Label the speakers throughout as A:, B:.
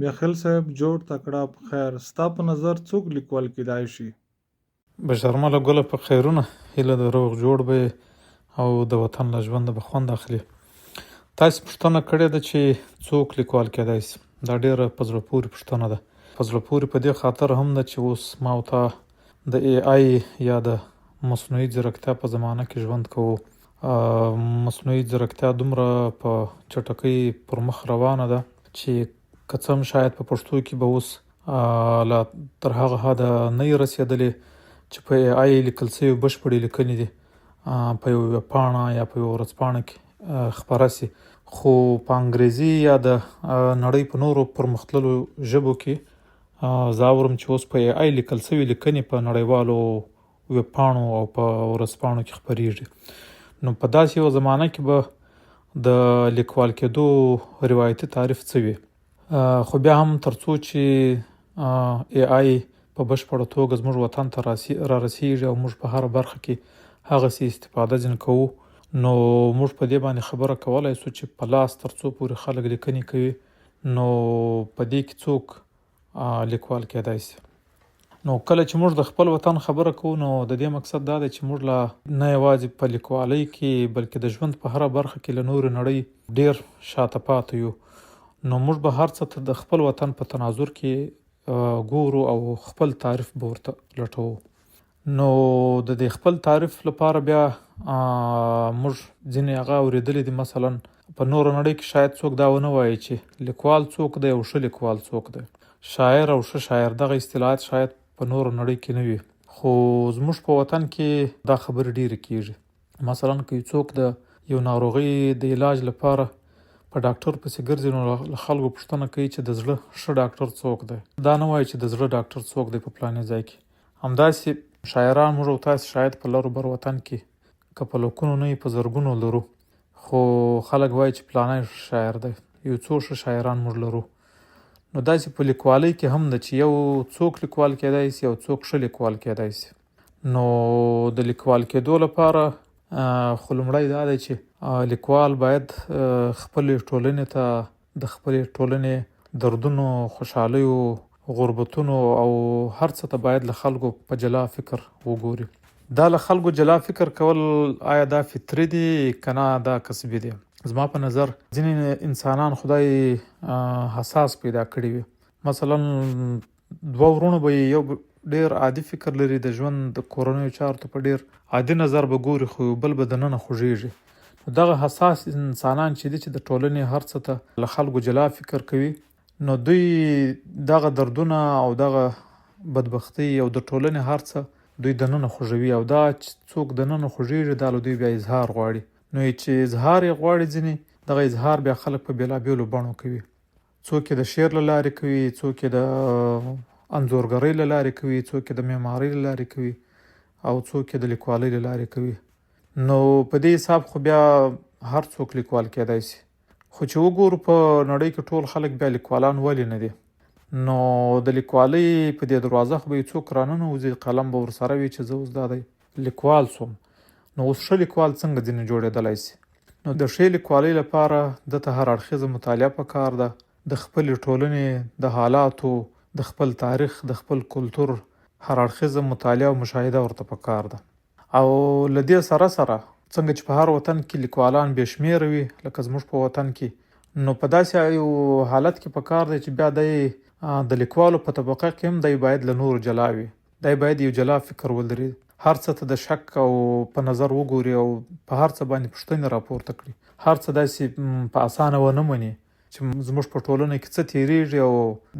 A: بیاخیل صاحب جوړ تکړه په خیر. ستا په نظر څوک لیکوال کیدای شي؟
B: بشرمله ګله په خیرونه، هیله د روغ جوړ به او د وطن له ژونده به خوند اخلي. تاسې پوښتنه کړې ده چې څوک لیکوال کیدای شي. دا ډیره په زړه پورې پوښتنه ده. په زړه پورې په دې خاطر هم ده چې اوس ما او تا د ای آی یا د مصنوعي ځیرکتیا په زمانه کې ژوند کوو. مصنوعي ځیرکتیا دومره په چټکۍ پر مخ روانه ده چې که څه هم شاید په پښتو کې به اوس لا تر هغه حده نه یې رسېدلې چې په ای آی لیکل شوي بشپړې لیکنې دي په یوه پاڼه یا په یوه ورځپاڼه کې خپره سي. خو په انګریزي یا د نړۍ په نورو پرمختللو ژبو کې زه اورم چې اوس په ای آی لیکل شوي لیکنې په نړیوالو ویبپاڼو او په ورځپاڼو کې خپریږي. نو په داسې یوه زمانه کې به د لیکوال کېدو روایتي تعریف څه وي؟ خو بیا هم تر څو چې ای آی په بشپړه توګه زموږ وطن ته را رسیږي او موږ په هره برخه کې هغسې استفاده ځینې کوو، نو موږ په دې باندې خبره کولای شو چې په لاس تر څو پورې خلک لیکنې کوي، نو په دې کې څوک لیکوال کیدای شي. نو کله چې موږ د خپل وطن خبره کوو، نو د دې مقصد دا دی چې موږ لا نه یوازې په لیکوالۍ کې بلکې د ژوند په هره برخه کې له نورې نړۍ ډیر شاته پاتې یو. نو موږ به هر څه ته د خپل وطن په تناظر کې ګورو او خپل تعریف به ورته لټوو. نو د دې خپل تعریف لپاره بیا موږ ځینې هغه اورېدلي دي، مثلا په نوره نړۍ کې شاید څوک دا ونه وایي چې لیکوال څوک دی او ښه لیکوال څوک دی. شاعر او ښه شاعر دغه اصطلاحات شاید په نوره نړۍ کې نه وي، خو زموږ په وطن کې دا خبرې ډیرې کیږي. مثلا که څوک د یو ناروغۍ د علاج لپاره په ډاکټر پسې ګرځي، نو له خلکو پوښتنه کوي چې د زړه ښه ډاکټر څوک دی. دا نه وایي چې د زړه ډاکټر څوک دی په فلاني ځای کې. همداسې شاعران موږ او تاسې شاید په لر و بر وطن کې که په لکونو نه په زرګونو لرو، خو خلک وایي چې فلانی شاعر دی. یو څو ښه شاعران موږ لرو. نو داسې په لیکوالۍ کې هم ده چې یو څوک لیکوال کیدای شي او څوک ښه لیکوال کیدای شي. نو د لیکوال کېدو لپاره خو لومړی دا دی چې لیکوال باید خپلې ټولنې ته د خپلې ټولنې دردونو، خوشحالیو، غربتونو او هر څه ته باید له خلکو په جلا فکر وګوري. دا له خلکو جلا فکر کول آیا دا فطري دي که نه دا کسبي دي؟ زما په نظر ځینې انسانان خدای حساس پیدا کړي وي. مثلا دوه ورونه به یو ډیر عادي فکر لري، د ژوند د کورنیو چارو ته په ډیر عادي نظر به ګوري، خو بل به دننه خوږیږي. دغه حساس انسانان چې دي چې د ټولنې هر څه ته له خلکو جلا فکر کوي، نو دوی دغه دردونه او دغه بدبختی او د ټولنې هر څه دوی دننه خوږوي، او دا چې څوک دننه خوږیږي دا له دوی بیا اظهار غواړي. نو چې اظهار یې غواړي ځینې، دغه اظهار بیا خلک په بېلابېلو بڼو کوي. څوک یې د شعر له لارې کوي، څوک یې د انځورګرۍ له لارې کوي، څوک یې د معمارۍ له لارې کوي، او څوک یې د لیکوالۍ له لارې کوي. نو په دې حساب خو بیا هر څوک لیکوال کیدای شي. خو چې وګورو په نړۍ کې ټول خلک بیا لیکوالان ولې نه دي؟ نو د لیکوالۍ په دې دروازه خو به یو څوک راننوځي، قلم به ورسره وي چې زه اوس دا دی لیکوال شوم. نو اوس ښه لیکوال څنګه ځینې جوړېدلی شي؟ نو د ښې لیکوالۍ لپاره دته هر اړخیزه مطالعه پکار ده. د خپلې ټولنې د حالاتو، د خپل تاریخ، د خپل کلتور هر اړخیزه مطالعه او مشاهده ورته پکار ده. او له دې سره سره څنګه چې په هر وطن کې لیکوالان بې شمېره وي لکه زموږ په وطن کې، نو په داسې یو حالت کې پکار دی چې بیا د لیکوالو په طبقه کې هم دی باید له نورو جلا وي. دی باید یو جلا فکر ولري، هر څه ته د شک او په نظر وګوري او په هر څه باندې پوښتنې راپورته کړي. هر څه داسې په اسانه ونه مني چې زموږ په ټولنه کې څه تیریږي او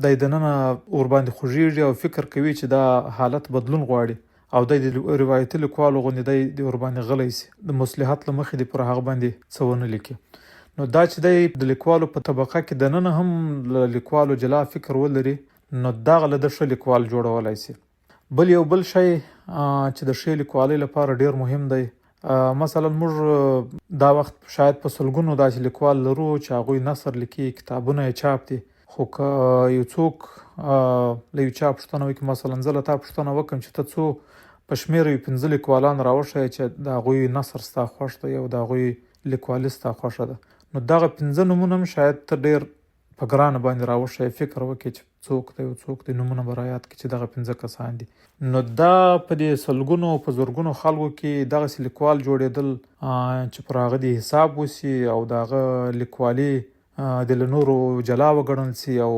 B: دی دننه ورباندې خوږیږي او فکر کوي چې دا حالت بدلون غواړي، او دی د روایتي لیکوالو غوندې دی ورباندې غلی شي، د مصلحت له مخې دی پر هغه باندې څه ونه لیکي. نو دا چې دی د لیکوالو په طبقه کې دننه هم له لیکوالو جلا فکر ولري، نو دغه له د ښه لیکوال جوړولی شي. بل شی چې د ښې لیکوالۍ لپاره ډیر مهم دی، مثلا موږ دا وخت شاید په سلګونو داسې لیکوال لرو چې هغوی نثر لیکي، کتابونه یې چاپ دي. خو که یو څوک له یو چا پوښتنه وکړي، مثلا زه له تا پوښتنه وکړم چې ته څو په شمېره یو 5 لیکوالان راوښیه چې د هغوی نثر ستا خوښ دی او د هغوی لیکوالي ستا خوښه ده، نو دغه 5 نومونه هم شاید ته ډیر په ګرانه باندې راوښیي، فکر وکړي چې څوک دی او څوک دی، نومونه به رایاد کړي چې دغه 15 کسان دي. نو دا په دې سلګونو په زرګونو خلکو کې دغسې لیکوال جوړېدل چې پر هغه دې حساب وسي او د هغه لیکوالي د له نورو جلا وګڼل سي او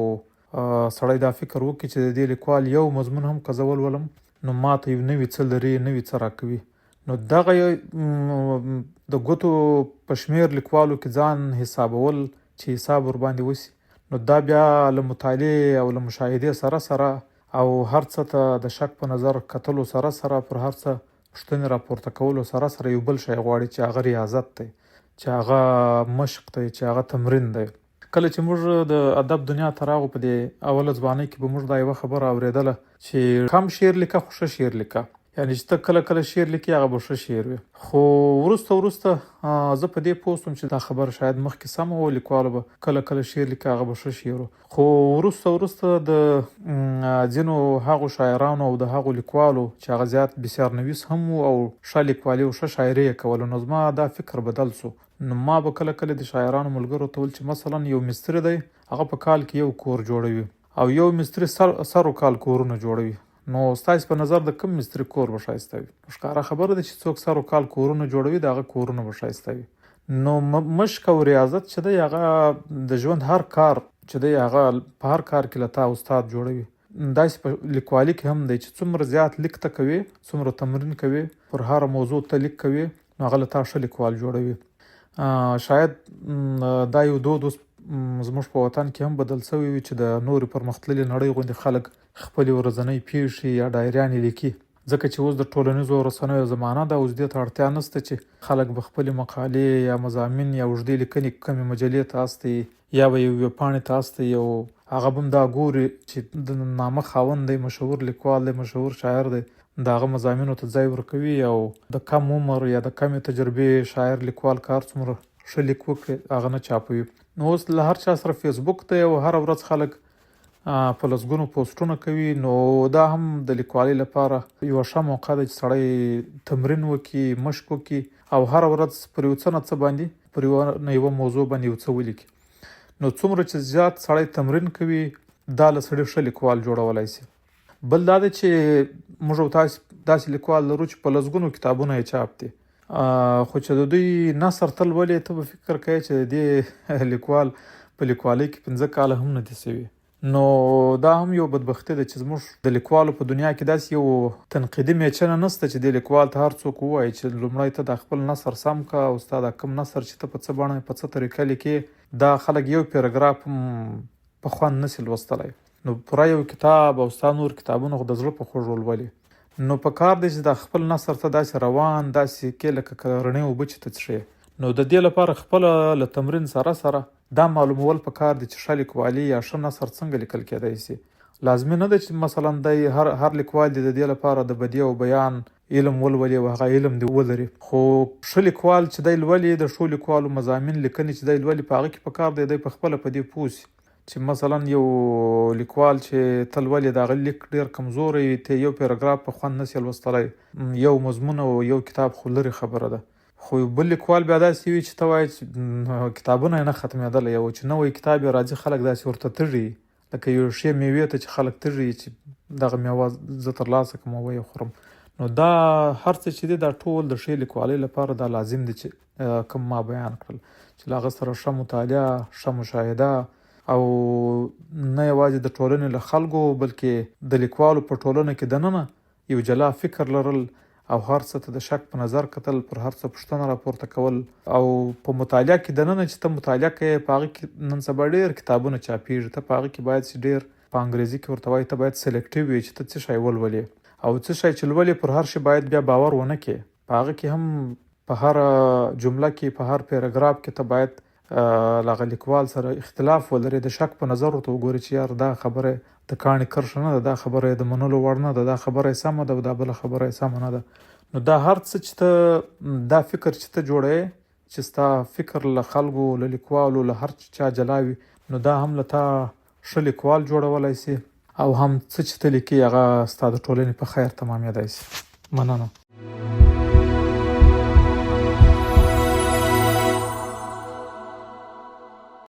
B: سړی دا فکر وکړي چې د دې لیکوال یو مضمون هم که زه ولولم نو ماته یو نوي څه لري، نوي څه راکوي. نو دغه د ګوتو په شمېر لیکوالو کې ځان حسابول چې حساب ورباندې وسي، نو دا بیا له مطالعې او له مشاهدې سره سره او هر څه ته د شک په نظر کتلو سره سره پر هر څه پوښتنې راپورته کولو سره سره یو بل شی غواړي چې هغه ریاضت دی، چې هغه مشق دی، چې هغه تمرین دی. کله چې موږ د ادب دنیا ته راغو په دې اوله ځوانۍ کې به موږ دا یوه خبره اورېدله چې کم شعر لیکه خو ښه شعر لیکه، یعنې چې ته کله کله شعر لیکي هغه به ښه شعر وي. خو وروسته زه په دې پوه سوم چې دا خبره شاید مخکې سمه وه، لیکوالو به کله کله شعر لیکه هغه به ښه شعر و. خو وروسته د ځینو هغو شاعرانو او د هغو لیکوالو چې هغه زیات بسیار نویس هم وو او ښه لیکوالي او ښه شاعري یې کوله، نو زما دا فکر بدل سو. نو ما به کله کله د شاعرانو ملګرو ته ویل چې مثلا یو مستري دی هغه په کال کې یو کور جوړوي او یو مستري سر کال کورونه جوړوي، نو ستاسو په نظر د کوم مستري کور به ښایسته وي؟ ښکاره خبره ده چې څوک سر کال کورونه جوړوي د هغه کورونه به ښایسته وي. نو مشق او ریاضت چې دی هغه د ژوند هر کار چې دی هغه په هر کار کې له تا استاد جوړوي. داسې په لیکوالي کې هم دی چې څومره زیات لیک ته کوي، څومره تمرین کوي، پر هر موضوع ته لیک کوي، نو هغه له تا ښه لیکوال جوړوي. شاید دا یو دود اوس زموږ په وطن کې هم بدل شوی وي چې د نورې پرمختللې نړۍ غوندې خلک خپلې ورځنۍ پیښې یا ډایریانې لیکي، ځکه چې اوس د ټولنیزو رسنیو زمانه ده، اوس دې ته اړتیا نشته چې خلک به خپلې مقالې یا مضامین یا اوږدې لیکنې کمې مجلې ته استوي یا به یو ویبپاڼې ته استوي او هغه به هم دا ګوري چې د نامه خاوند دی، مشهور لیکوال دی، مشهور شاعر دی، د هغه مضامینو ته ځای ورکوي او د کم عمر یا د کمې تجربې شاعر لیکوال کار څومره ښه لیک وکړي هغه نه چاپوي. نو اوس له هر چا سره فیسبوک دی او هره ورځ خلک په لسګونو پوسټونه کوي، نو دا هم د لیکوالۍ لپاره یوه ښه موقع ده چې سړی تمرین وکړي، مشق وکړي او هره ورځ پر یو څه نه څه باندې پر یوه موضوع باندې یو څه ولیکي. نو څومره چې زیات سړی تمرین کوي دا له سړي ښه لیکوال جوړولی شي. بل دا دی چې موږ او تاسو داسې لیکوال لرو چې په لسګونو کتابونه یې چاپ دي، خو چې د دوی نثر ته لولې ته به فکر کوې چې د دې لیکوال په لیکوالۍ کې 15 کاله هم نه دي شوي. نو دا هم یو بدبختي ده چې زموږ د لیکوالو په دنیا کې داسې یو تنقیدي میچنه نشته چې د لیکوال ته هر څوک ووایي چې لومړی ته د خپل نثر سم که او ستا دا کوم نثر چې ته په څه بڼه په څه طریقه لیکې دا خلک یو پیراګراف هم په خوند نشي لوستلی. نو پوره یو کتاب او ستا نور کتابونه خو د زړه په خوږ ولولي. نو په کار دی چې د خپل نثر ته داسې روان داسې کې لکه رڼې اوبه چې ته څښې. نو د دې لپاره خپله له تمرین سره سره دا معلومول په کار دی چې ښه لیکوالي یا ښه نثر څنګه لیکل کېدی شي. لازمي نه ده چې مثلا دی هر لیکوال دی د دې لپاره د بدیع او بیان علم ولولي او هغه علم دی ولري، خو ښه لیکوال چې دی لولي د ښو لیکوالو مضامین لیکنې چې دی لولي په هغه کې په کار دی دی په خپله په دې پوه شي چې مثلا یو لیکوال چې ته لولي د هغه لیک ډېر کمزوری وي، ته یو پیراګراف په خوند نشي لوستلی، یو مضمون او یو کتاب خو لرې خبره ده. خو بل لیکوال بیا داسې وي چې ته وایې چې کتابونه یې نه ختمېدلی او چې نوی کتاب یې راځي خلک داسې ورته تږي لکه یو ښې میوې ته چې خلک تږي چې دغه میوه زه ترلاسه کړم او ویې خورم. نو دا هر څه چې دی دا ټول د ښې لیکوالۍ لپاره دا لازم دی چې کوم ما بیان کړل چې له هغه سره ښه مطالعه، ښه مشاهده او نه یوازې د ټولنې له خلکو بلکې د لیکوالو په ټولنه کې دننه یو جلا فکر لرل او هر څه ته د شک په نظر کتل، پر هر څه پوښتنه راپورته کول او په مطالعه کې دننه چې ته مطالعه کوې په هغه کې نن سبا ډېر کتابونه چاپېږي، ته په هغه کې باید چې ډېر په انګریزي کې ورته وایي ته باید سلیکټیو وي چې ته څه شی ولولې او څه شی چې لولې پر هر شي باید بیا باور ونه کړې. په هغه کې هم په هر جمله کې په هر پیراګراف کې ته باید له هغه لیکوال سره اختلاف ولري، د شک په نظر ورته وګوري چې یار دا خبره د کاڼي کرښه نه ده، دا خبره د منلو وړ نه ده، دا خبره یې سمه ده او دا بله خبره یې سمه نه ده. نو دا هر څه چې ته دا فکر چې ته جوړوې چې ستا فکر له خلکو له لیکوالو له هر چا جلا وي، نو دا هم له تا ښه لیکوال جوړولی شي او هم څه چې ته لیکې هغه ستا د ټولنې په خیر تمامېدی شي. مننه.